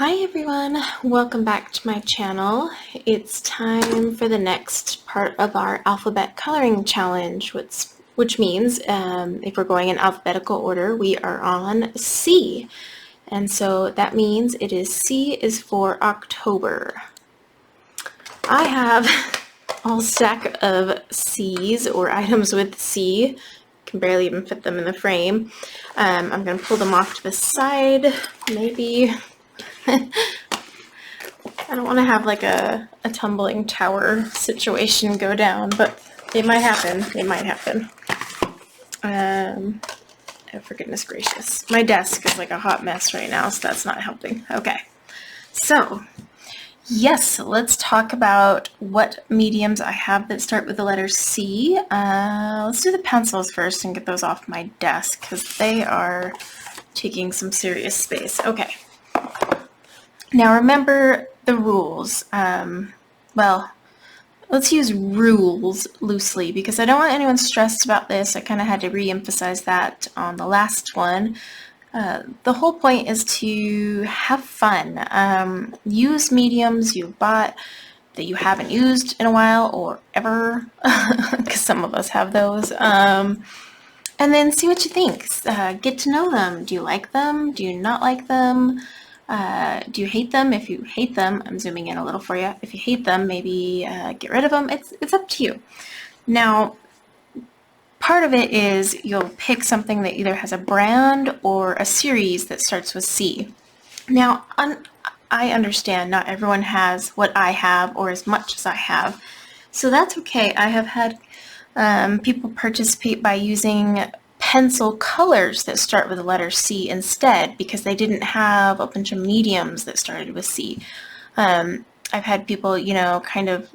Hi everyone, welcome back to my channel. It's time for the next part of our alphabet coloring challenge, which means if we're going in alphabetical order, we are on C. And so that means C is for October. I have a whole stack of C's or items with C. Can barely even fit them in the frame. I'm going to pull them off to the side, maybe. I don't want to have like a tumbling tower situation go down, but it might happen. It might happen. Oh, for goodness gracious. My desk is like a hot mess right now, so that's not helping. Okay. So, yes, let's talk about what mediums I have that start with the letter C. Let's do the pencils first and get those off my desk because they are taking some serious space. Okay. Now remember the rules. Well, let's use rules loosely because I don't want anyone stressed about this. I kind of had to re-emphasize that on the last one. The whole point is to have fun. Use mediums you've bought that you haven't used in a while or ever, because some of us have those. And then see what you think. Get to know them. Do you like them? Do you not like them? Do you hate them? If you hate them, I'm zooming in a little for you. If you hate them, maybe get rid of them. It's up to you. Now, part of it is you'll pick something that either has a brand or a series that starts with C. Now, I understand not everyone has what I have or as much as I have, so that's okay. I have had people participate by using pencil colors that start with the letter C instead because they didn't have a bunch of mediums that started with C. I've had people, kind of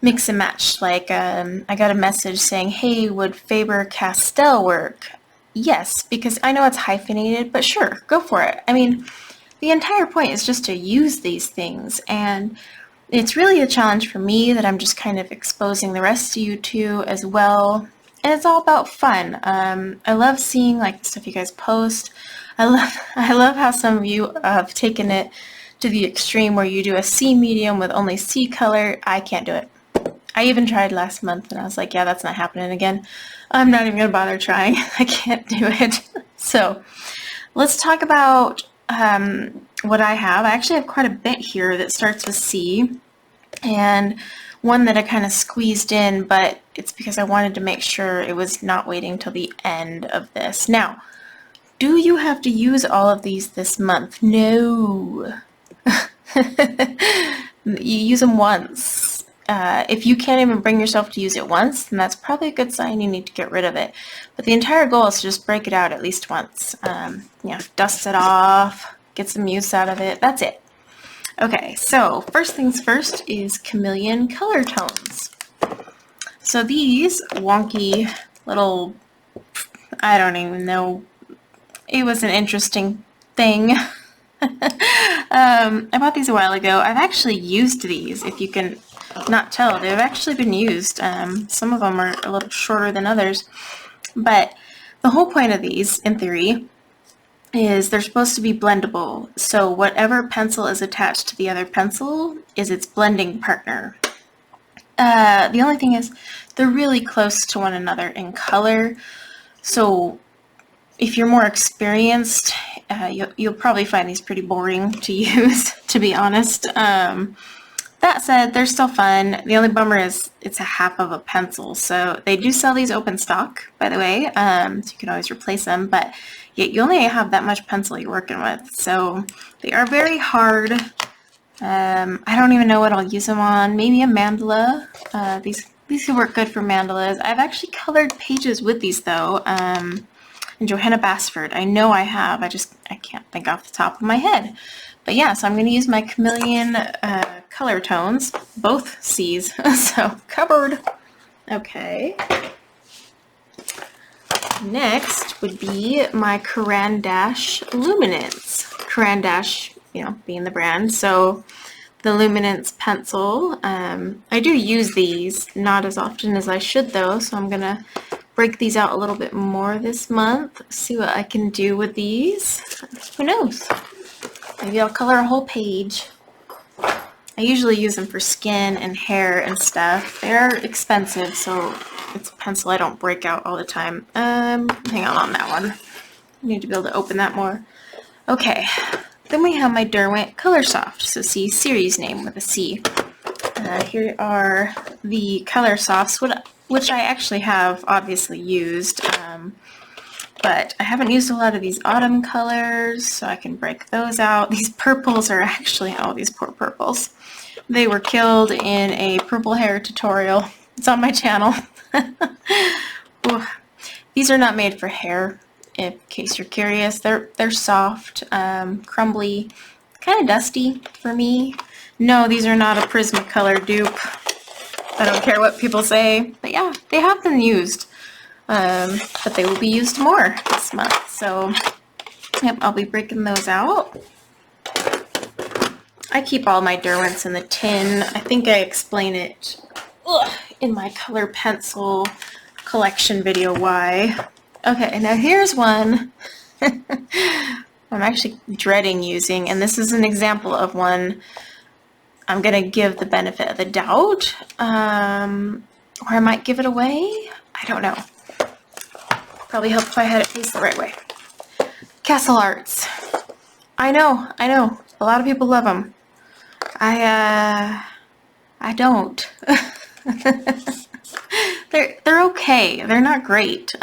mix and match. Like I got a message saying, hey, would Faber-Castell work? Yes, because I know it's hyphenated, but sure, go for it. I mean, the entire point is just to use these things, and it's really a challenge for me that I'm just kind of exposing the rest of you to as well. And it's all about fun. I love seeing like the stuff you guys post. I love how some of you have taken it to the extreme where you do a C medium with only C color. I can't do it. I even tried last month and I was like, yeah, that's not happening again. I'm not even gonna bother trying. I can't do it. So let's talk about what I have. I actually have quite a bit here that starts with C, and one that I kind of squeezed in, but it's because I wanted to make sure it was not waiting till the end of this. Now, do you have to use all of these this month? No. You use them once. If you can't even bring yourself to use it once, then that's probably a good sign you need to get rid of it. But the entire goal is to just break it out at least once. Dust it off, get some use out of it. That's it. Okay, so first things first is Chameleon color tones. So these wonky little, I don't even know, it was an interesting thing. I bought these a while ago. I've actually used these, if you can not tell. They've actually been used. Some of them are a little shorter than others. But the whole point of these, in theory, is they're supposed to be blendable. So whatever pencil is attached to the other pencil is its blending partner. The only thing is they're really close to one another in color. So if you're more experienced, you'll probably find these pretty boring to use, to be honest. That said, they're still fun. The only bummer is it's a half of a pencil. So they do sell these open stock, by the way, so you can always replace them, but you only have that much pencil you're working with. So they are very hard. I don't even know what I'll use them on. Maybe a mandala. These could work good for mandalas. I've actually colored pages with these though. And Johanna Basford, I know I have. I can't think off the top of my head. But yeah, so I'm going to use my Chameleon color tones, both C's, so covered. Okay. Next would be my Caran luminance. Caran, being the brand. So the luminance pencil. I do use these, not as often as I should though, so I'm going to break these out a little bit more this month, see what I can do with these. Who knows? Maybe I'll color a whole page. I usually use them for skin and hair and stuff. They're expensive, so it's a pencil I don't break out all the time. Hang on that one. I need to be able to open that more. Okay, then we have my Derwent Color Soft. So see, series name with a C. Here are the Color Softs, which I actually have obviously used, but I haven't used a lot of these autumn colors, so I can break those out. These purples are actually, oh, these poor purples. They were killed in a purple hair tutorial. It's on my channel. These are not made for hair, in case you're curious. They're soft, crumbly, kind of dusty for me. No, these are not a Prismacolor dupe. I don't care what people say, but yeah, they have been used. But they will be used more this month. So, yep, I'll be breaking those out. I keep all my Derwents in the tin. I think I explain it in my color pencil collection video why. Okay, now here's one I'm actually dreading using, and this is an example of one I'm going to give the benefit of the doubt, or I might give it away. I don't know. Probably help if I had it faced the right way. Castle Arts. I know. A lot of people love them. I don't. They're okay. They're not great.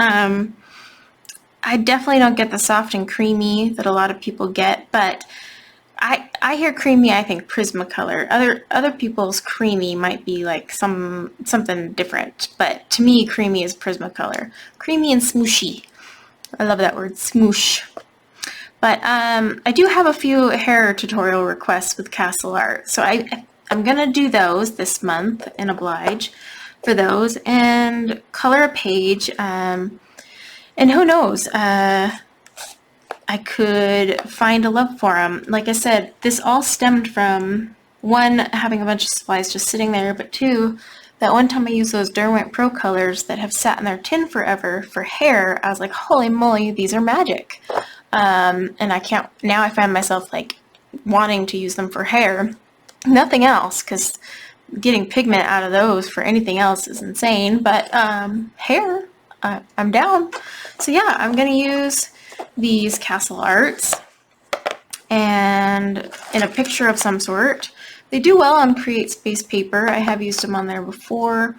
I definitely don't get the soft and creamy that a lot of people get, but I hear creamy, I think Prismacolor. Other people's creamy might be like something different, but to me, creamy is Prismacolor. Creamy and smooshy. I love that word, smoosh. But I do have a few hair tutorial requests with Castle Art, so I'm gonna do those this month and oblige for those and color a page. And who knows? I could find a love for them. Like I said, this all stemmed from, one, having a bunch of supplies just sitting there, but two, that one time I used those Derwent Pro colors that have sat in their tin forever for hair. I was like, holy moly, these are magic. And now I find myself like wanting to use them for hair. Nothing else, because getting pigment out of those for anything else is insane, but hair, I'm down. So yeah, I'm going to use these Castle Arts and in a picture of some sort. They do well on Create Space paper. I have used them on there before,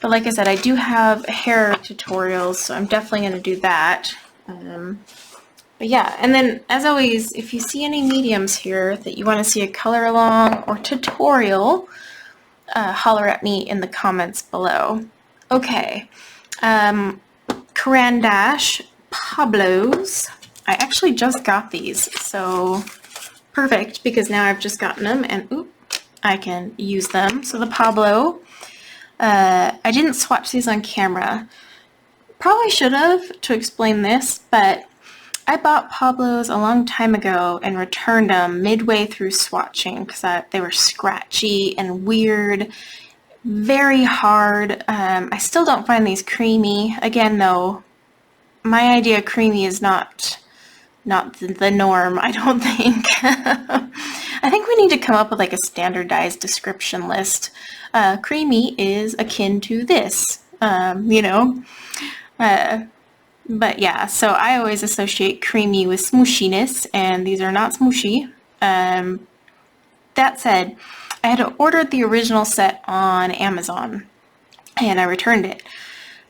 but like I said, I do have hair tutorials, so I'm definitely going to do that. But yeah, and then as always, if you see any mediums here that you want to see a color along or tutorial, holler at me in the comments below. Okay, Caran Dash Pablos. I actually just got these, so perfect, because now I've just gotten them and I can use them. So the Pablo, I didn't swatch these on camera. Probably should have to explain this, but I bought Pablos a long time ago and returned them midway through swatching because they were scratchy and weird, very hard. I still don't find these creamy. Again, though, my idea of creamy is not the norm, I don't think. I think we need to come up with like a standardized description list. Creamy is akin to this, you know. But yeah, so I always associate creamy with smooshiness, and these are not smooshy. That said, I had ordered the original set on Amazon, and I returned it.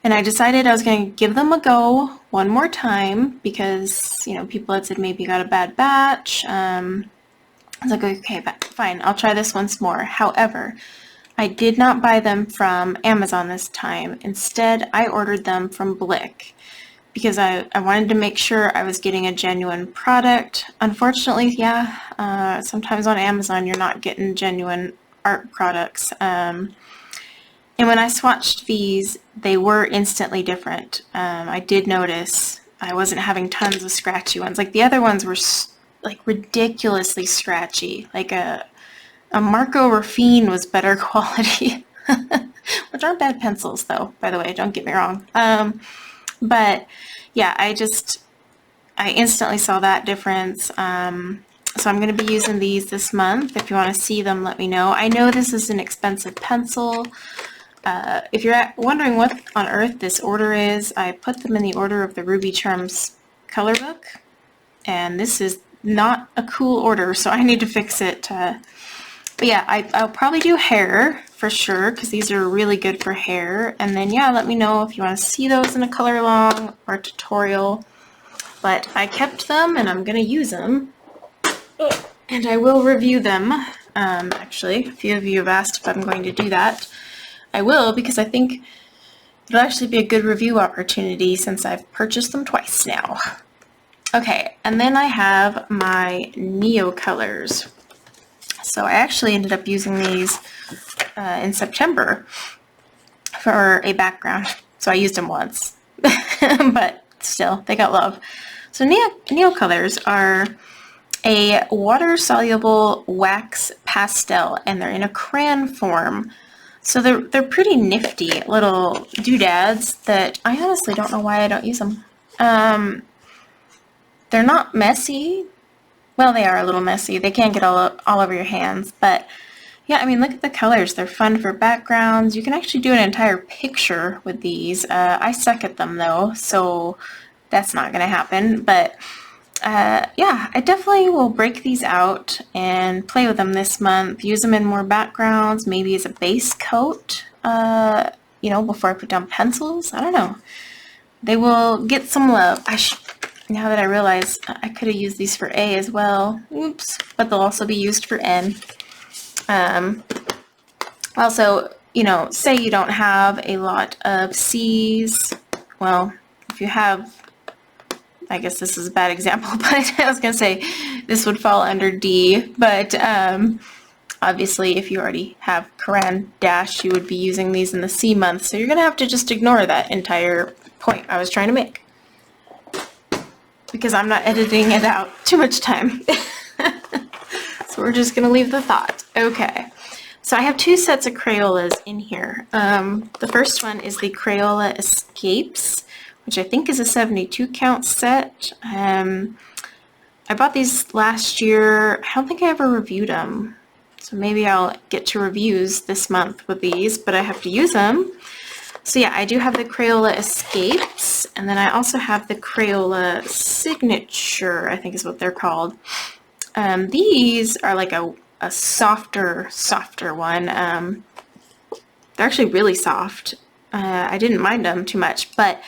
And I decided I was going to give them a go one more time because, you know, people had said maybe got a bad batch. I was like, okay, fine, I'll try this once more. However, I did not buy them from Amazon this time. Instead, I ordered them from Blick because I wanted to make sure I was getting a genuine product. Unfortunately, yeah, sometimes on Amazon you're not getting genuine art products. And when I swatched these, they were instantly different. I did notice I wasn't having tons of scratchy ones. Like the other ones were like ridiculously scratchy. Like a Marco Raffine was better quality, which aren't bad pencils though, by the way, don't get me wrong. But yeah, I instantly saw that difference. So I'm going to be using these this month. If you want to see them, let me know. I know this is an expensive pencil. If you're wondering what on earth this order is, I put them in the order of the Ruby Charms color book. And this is not a cool order, so I need to fix it. But yeah, I'll probably do hair for sure, because these are really good for hair. And then yeah, let me know if you want to see those in a color along or a tutorial. But I kept them and I'm going to use them. And I will review them. Actually, a few of you have asked if I'm going to do that. I will, because I think it'll actually be a good review opportunity since I've purchased them twice now. Okay, and then I have my Neo colors. So I actually ended up using these in September for a background. So I used them once, but still, they got love. So Neo colors are a water-soluble wax pastel, and they're in a crayon form. So they're pretty nifty little doodads that I honestly don't know why I don't use them. They're not messy. Well, they are a little messy. They can get all over your hands, but yeah, I mean, look at the colors. They're fun for backgrounds. You can actually do an entire picture with these. I suck at them though, so that's not going to happen, but yeah, I definitely will break these out and play with them this month, use them in more backgrounds, maybe as a base coat, you know, before I put down pencils. I don't know. They will get some love. Now that I realize I could have used these for A as well. Oops. But they'll also be used for N. Also, you know, say you don't have a lot of C's. Well, if you have, I guess this is a bad example, but I was going to say this would fall under D. But obviously, if you already have Caran dash, you would be using these in the C month. So you're going to have to just ignore that entire point I was trying to make, because I'm not editing it out too much time. So we're just going to leave the thought. Okay. So I have two sets of Crayolas in here. The first one is the Crayola Escapes, which I think is a 72 count set. I bought these last year. I don't think I ever reviewed them. So maybe I'll get to reviews this month with these, but I have to use them. So yeah, I do have the Crayola Escapes, and then I also have the Crayola Signature, I think is what they're called. These are like a softer one. They're actually really soft. I didn't mind them too much, but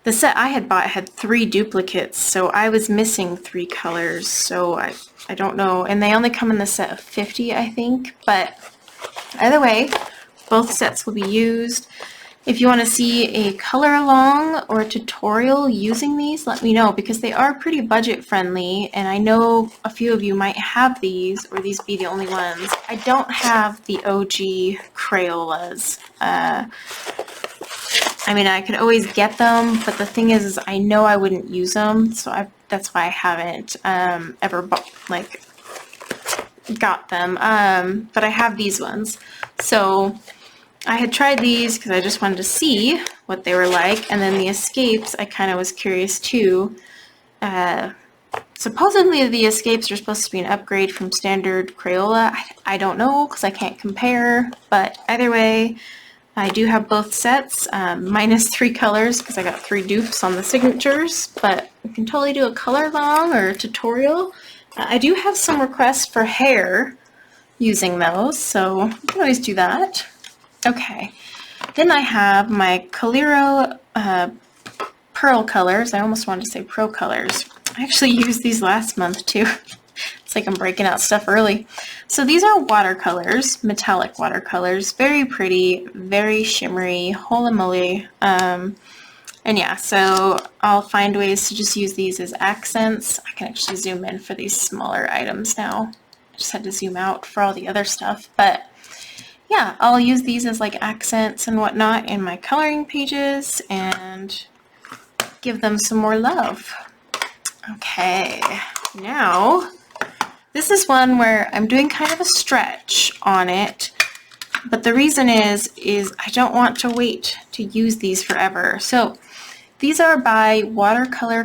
the set I had bought had 3 duplicates, so I was missing 3 colors, so I don't know. And they only come in the set of 50, I think, but either way, both sets will be used. If you want to see a color along or a tutorial using these, let me know, because they are pretty budget friendly, and I know a few of you might have these, or these be the only ones. I don't have the OG Crayolas. I mean, I could always get them, but the thing is I know I wouldn't use them, so that's why I haven't ever got them. But I have these ones. So I had tried these because I just wanted to see what they were like, and then the Escapes, I kind of was curious too. Supposedly the Escapes are supposed to be an upgrade from standard Crayola. I don't know because I can't compare, but either way, I do have both sets, minus 3 colors because I got 3 dupes on the signatures, but we can totally do a color along or a tutorial. I do have some requests for hair using those, so we can always do that. Okay, then I have my Calero Pearl colors. I almost wanted to say Pro colors. I actually used these last month too. It's like I'm breaking out stuff early. So these are watercolors, metallic watercolors, very pretty, very shimmery, holy moly. And yeah, so I'll find ways to just use these as accents. I can actually zoom in for these smaller items now. I just had to zoom out for all the other stuff, but yeah, I'll use these as like accents and whatnot in my coloring pages and give them some more love. Okay, now this is one where I'm doing kind of a stretch on it, but the reason is I don't want to wait to use these forever. So these are by watercolor,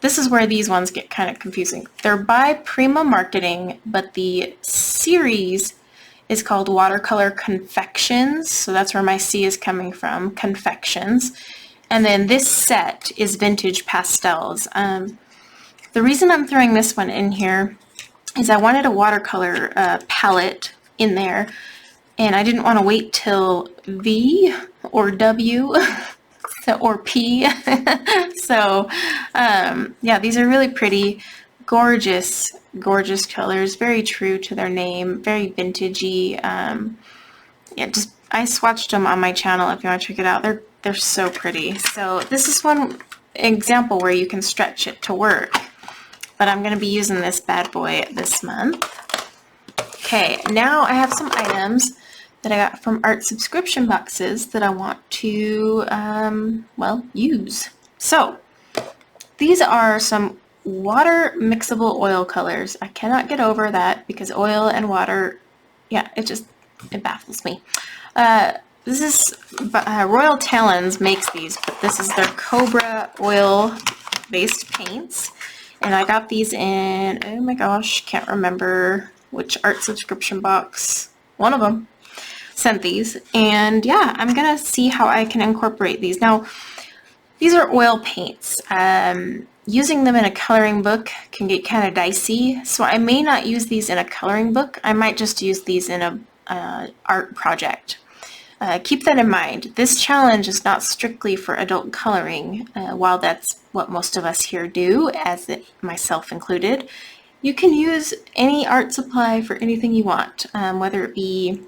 this is where these ones get kind of confusing. They're by Prima Marketing, but the series is called Watercolor Confections. So that's where my C is coming from, Confections. And then this set is Vintage Pastels. The reason I'm throwing this one in here is I wanted a watercolor palette in there, and I didn't want to wait till V or W or P. So yeah, these are really pretty, gorgeous colors, very true to their name, very vintagey. Yeah, just I swatched them on my channel if you want to check it out. They're so pretty. So this is one example where you can stretch it to work, but I'm going to be using this bad boy this month. Okay, now I have some items that I got from art subscription boxes that I want to, well, use. So these are some water mixable oil colors. I cannot get over that because oil and water, yeah, it baffles me. This is Royal Talons makes these, but this is their Cobra oil-based paints. And I got these in, oh my gosh, can't remember which art subscription box. One of them sent these. And yeah, I'm going to see how I can incorporate these. Now, these are oil paints. Using them in a coloring book can get kind of dicey. So I may not use these in a coloring book. I might just use these in a art project. Keep that in mind. This challenge is not strictly for adult coloring, while that's what most of us here do, myself included. You can use any art supply for anything you want, whether it be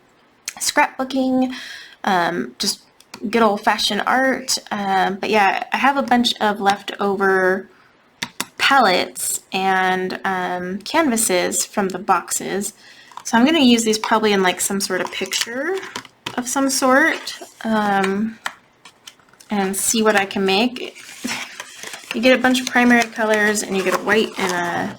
scrapbooking, just good old-fashioned art. But yeah, I have a bunch of leftover palettes and canvases from the boxes. So I'm going to use these probably in like some sort of picture of some sort, and see what I can make. You get a bunch of primary colors and you get a white and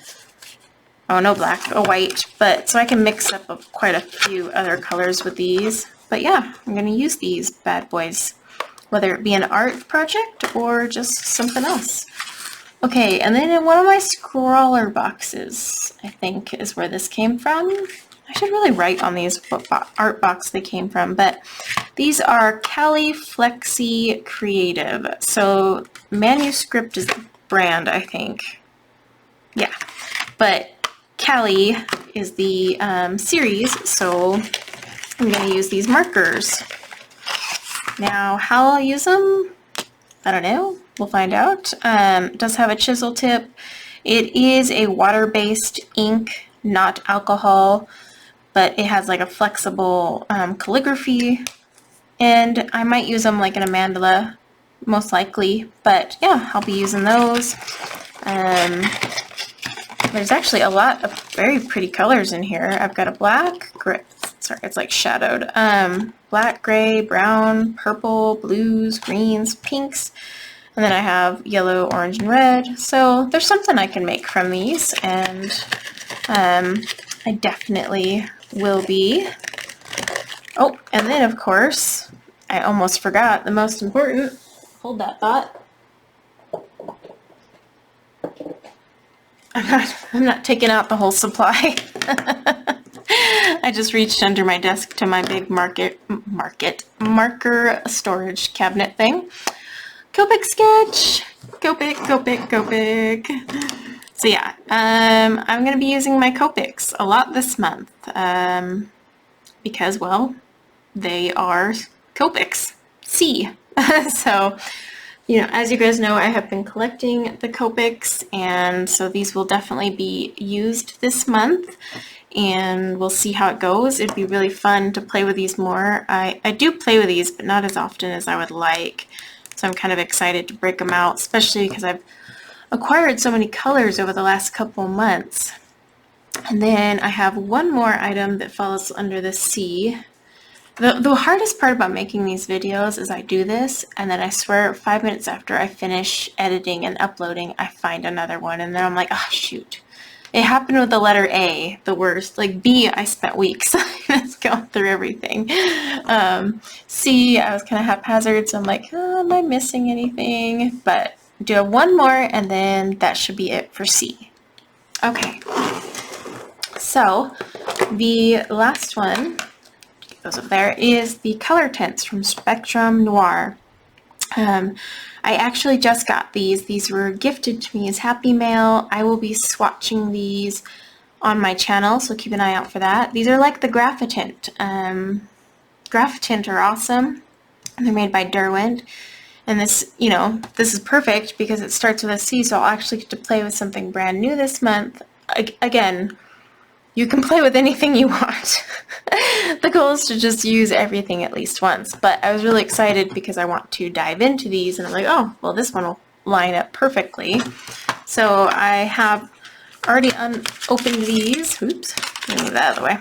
no black, a white, but so I can mix up quite a few other colors with these. But yeah, I'm going to use these bad boys, whether it be an art project or just something else. Okay, and then in one of my scrawler boxes, I think is where this came from. I should really write on these what art box they came from, but these are Cali Flexi Creative. So Manuscript is the brand, I think. Yeah, but Cali is the series, so I'm going to use these markers. Now, how I'll use them, I don't know. We'll find out. It does have a chisel tip. It is a water-based ink, not alcohol, but it has like a flexible calligraphy, and I might use them like in a mandala, most likely, but yeah, I'll be using those. There's actually a lot of very pretty colors in here. I've got a black, gray, sorry, it's like shadowed, black, gray, brown, purple, blues, greens, pinks, and then I have yellow, orange, and red. So there's something I can make from these, and I definitely will be. Oh, and then of course, I almost forgot the most important. Hold that thought. I'm not taking out the whole supply. I just reached under my desk to my big marker storage cabinet thing. Copic sketch. Copic. So yeah, I'm going to be using my Copics a lot this month, because, well, they are Copics. C. So, you know, as you guys know, I have been collecting the Copics, and so these will definitely be used this month, and we'll see how it goes. It'd be really fun to play with these more. I do play with these, but not as often as I would like, so I'm kind of excited to break them out, especially because I've acquired so many colors over the last couple months. And then I have one more item that falls under the C. The hardest part about making these videos is I do this, and then I swear 5 minutes after I finish editing and uploading, I find another one, and then I'm like, oh shoot. It happened with the letter A, the worst. Like B, I spent weeks just going through everything. C, I was kind of haphazard, so I'm like, oh, am I missing anything? But do one more, and then that should be it for C. Okay, so the last one, goes up there, is the color tints from Spectrum Noir. I actually just got these. These were gifted to me as Happy Mail. I will be swatching these on my channel, so keep an eye out for that. These are like the Graphitint. Graphitint are awesome. They're made by Derwent. And this, you know, this is perfect because it starts with a C, so I'll actually get to play with something brand new this month. Again, you can play with anything you want. The goal is to just use everything at least once. But I was really excited because I want to dive into these, and I'm like, oh, well, this one will line up perfectly. So I have already opened these. Oops, let me move that out of the way.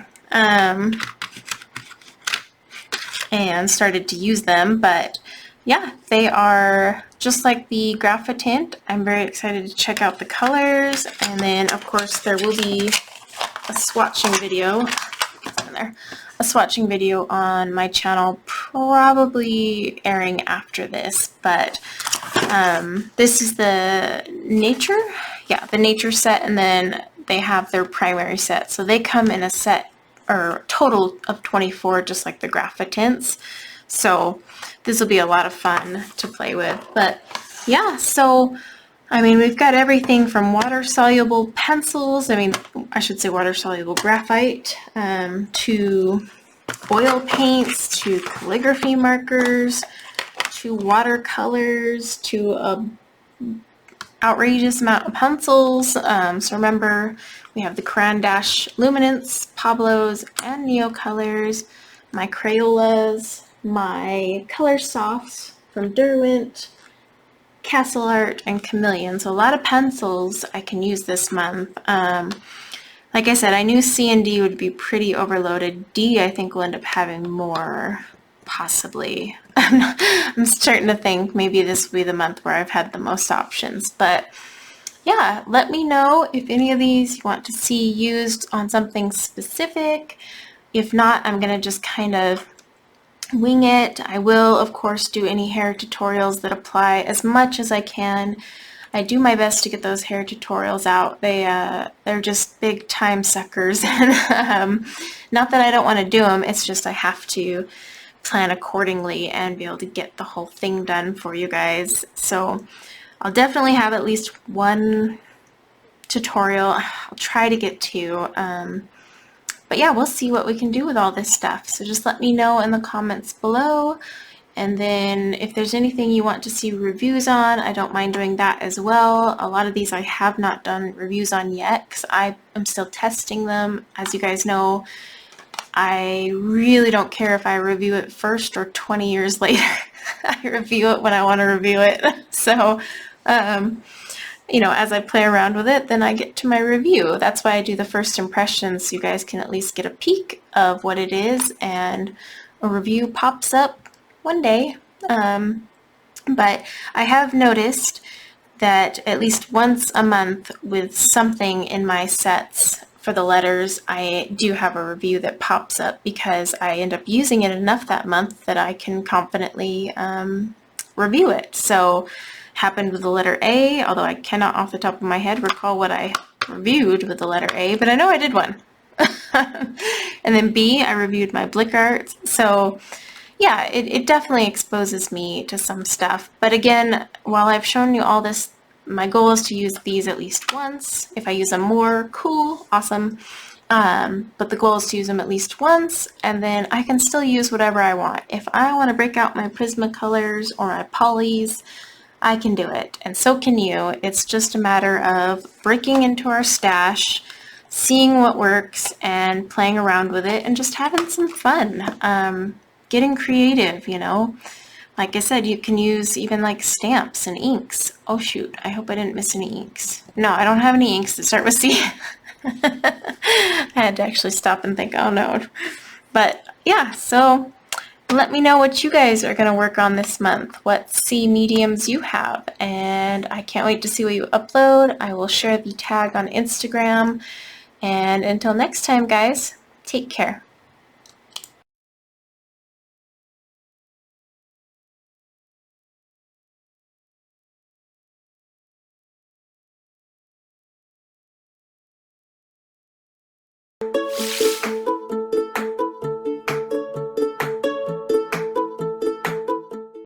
And started to use them, but yeah, they are just like the Graphitint. I'm very excited to check out the colors, and then of course there will be a swatching video. A swatching video on my channel, probably airing after this, but this is the nature, the nature set, and then they have their primary set, so they come in a set or total of 24, just like the Graphitints. So this will be a lot of fun to play with. But yeah, so I mean, we've got everything from water-soluble pencils, I should say water-soluble graphite, to oil paints, to calligraphy markers, to watercolors, to a outrageous amount of pencils. So remember, we have the Caran luminance, pablos, and neo colors, my Crayolas, my color softs from Derwent, Castle Art, and Chameleon. So a lot of pencils I can use this month. Like I said, I knew C and D would be pretty overloaded. D, I think, will end up having more, possibly. I'm starting to think maybe this will be the month where I've had the most options. But yeah, let me know if any of these you want to see used on something specific. If not, I'm going to just kind of wing it. I will, of course, do any hair tutorials that apply as much as I can. I do my best to get those hair tutorials out. They're just big time suckers. And not that I don't want to do them, it's just I have to plan accordingly and be able to get the whole thing done for you guys. So I'll definitely have at least one tutorial. I'll try to get two. But yeah, we'll see what we can do with all this stuff. So just let me know in the comments below. And then if there's anything you want to see reviews on, I don't mind doing that as well. A lot of these I have not done reviews on yet because I am still testing them. As you guys know, I really don't care if I review it first or 20 years later. I review it when I want to review it. So, you know, as I play around with it, then I get to my review. That's why I do the first impressions, so you guys can at least get a peek of what it is, and a review pops up one day. But I have noticed that at least once a month with something in my sets for the letters, I do have a review that pops up because I end up using it enough that month that I can confidently review it. So happened with the letter A, although I cannot off the top of my head recall what I reviewed with the letter A, but I know I did one. And then B, I reviewed my Blick Art. So yeah, it definitely exposes me to some stuff. But again, while I've shown you all this, my goal is to use these at least once. If I use them more, cool, awesome. But the goal is to use them at least once, and then I can still use whatever I want. If I want to break out my Prismacolors or my polys, I can do it, and so can you. It's just a matter of breaking into our stash, seeing what works, and playing around with it, and just having some fun. Getting creative, you know. Like I said, you can use even like stamps and inks. Oh shoot, I hope I didn't miss any inks. No, I don't have any inks that start with C. I had to actually stop and think, oh no. But yeah, so let me know what you guys are going to work on this month, what C mediums you have, and I can't wait to see what you upload. I will share the tag on Instagram, and until next time, guys, take care.